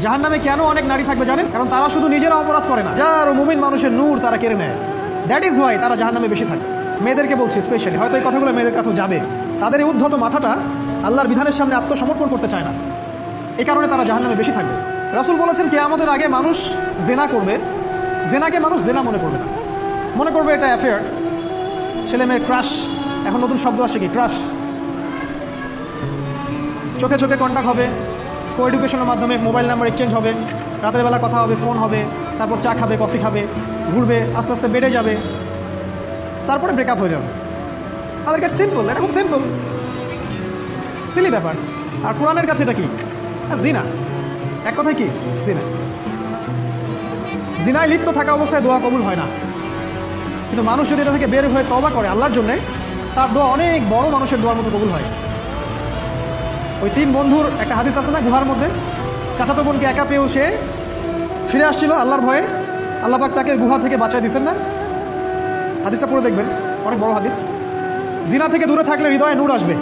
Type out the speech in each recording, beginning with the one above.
জাহান্নামে কেন অনেক নারী থাকবে জানেন? কারণ তারা শুধু নিজেরা অপরাধ করে না, যার মুমিন মানুষের নূর তারা কেড়ে নেয়। দ্যাট ইজ ওয়াই তারা জাহান্নামে বেশি থাকে। মেয়েদেরকে বলছি স্পেশালি, হয়তো এই কথাগুলো মেয়েদের কাছেও যাবে। তাদের এই উদ্ধত মাথাটা আল্লাহর বিধানের সামনে আত্মসমর্পণ করতে চায় না, এই কারণে তারা জাহান্নামে বেশি থাকবে। রাসূল বলেছেন কিয়ামতের আগে মানুষ জেনা করবে, জেনাকে মানুষ জেনা মনে করবে না, মনে করবে এটা অ্যাফেয়ার, ছেলে মেয়ের ক্রাশ। এখন নতুন শব্দ আসে কি, ক্রাশ। চোখে চোখে কন্ট্যাক্ট হবে, কো এডুকেশনের মাধ্যমে মোবাইল নাম্বার এক্সচেঞ্জ হবে, রাতের বেলা কথা হবে, ফোন হবে, তারপর চা খাবে, কফি খাবে, ঘুরবে, আস্তে আস্তে বেড়ে যাবে, তারপরে ব্রেকআপ হয়ে যাবে। তাদের কাছে সিম্পল, এটা খুব সিম্পল, সিলি ব্যাপার। আর কোরআনের কাছে এটা কি? জিনা। এক কথায় কি? জিনা। জিনায় লিপ্ত থাকা অবস্থায় দোয়া কবুল হয় না, কিন্তু মানুষ যদি এটা থেকে বের হয়ে তওবা করে আল্লাহর জন্যে, তার দোয়া অনেক বড় মানুষের দোয়ার মতো কবুল হয়। ওই তিন বন্ধুর একটা হাদিস আছে না, গুহার মধ্যে চাচাতো বোনকে একা পেয়েও সে ফিরে আসছিল আল্লাহর ভয়ে, আল্লাহ পাক তাকে গুহা থেকে বাঁচায় দিচ্ছেন না? হাদিসটা পড়ে দেখবেন, অনেক বড় হাদিস। জিনা থেকে দূরে থাকলে হৃদয়ে নূর আসবে।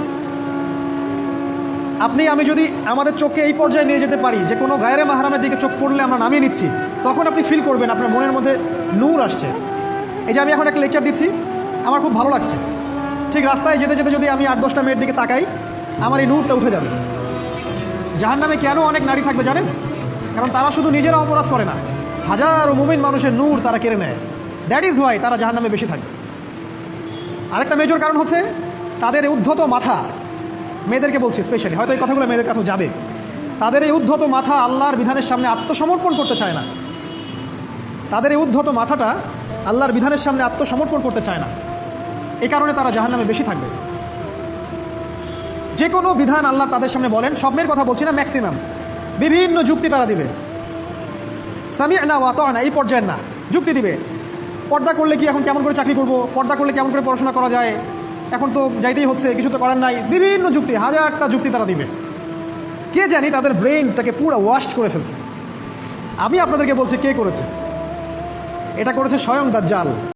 আপনি আমি যদি আমাদের চোখকে এই পর্যায়ে নিয়ে যেতে পারি যে কোনো গায়রে মাহরামের দিকে চোখ পড়লে আমরা নামিয়ে নিচ্ছি, তখন আপনি ফিল করবেন আপনার মনের মধ্যে নূর আসছে। এই যে আমি এখন একটা লেকচার দিচ্ছি, আমার খুব ভালো লাগছে। ঠিক রাস্তায় যেতে যেতে যদি আমি 8-10টা মেয়ের দিকে তাকাই, আমার এই নূরটা উঠে যাবে। জাহান্নামে কেন অনেক নারী থাকবে জানেন? কারণ তারা শুধু নিজেরা অপরাধ করে না, হাজারো মুমিন মানুষের নূর তারা কেড়ে নেয়। দ্যাট ইজ ওয়াই তারা জাহান্নামে বেশি থাকবে। আরেকটা মেজর কারণ হচ্ছে তাদের এই উদ্ধত মাথা। মেয়েদেরকে বলছি স্পেশালি, হয়তো এই কথাগুলো মেয়েদের কাছেও যাবে। তাদের এই উদ্ধত মাথা আল্লাহর বিধানের সামনে আত্মসমর্পণ করতে চায় না। তাদের এই উদ্ধত মাথাটা আল্লাহর বিধানের সামনে আত্মসমর্পণ করতে চায় না, এই কারণে তারা জাহান্নামে বেশি থাকবে। যে কোনো বিধান আল্লাহ তাদের সামনে বলেন, সব মেয়ের কথা বলছি না, ম্যাক্সিমাম বিভিন্ন যুক্তি তারা দিবে। সামি'না ওয়া আতা'না এই পর্যায়ের না, যুক্তি দিবে। পর্দা করলে কি এখন কেমন করে চাকরি করব, পর্দা করলে কেমন করে পড়াশোনা করা যায়, এখন তো যাইতেই হচ্ছে, কিছু তো করার নাই, বিভিন্ন যুক্তি, হাজারটা যুক্তি তারা দিবে। কে জানি তাদের ব্রেনটাকে পুরো ওয়াশ করে ফেলছে। আমি আপনাদেরকে বলছি কে করেছে? এটা করেছে স্বয়ং দাজ্জাল।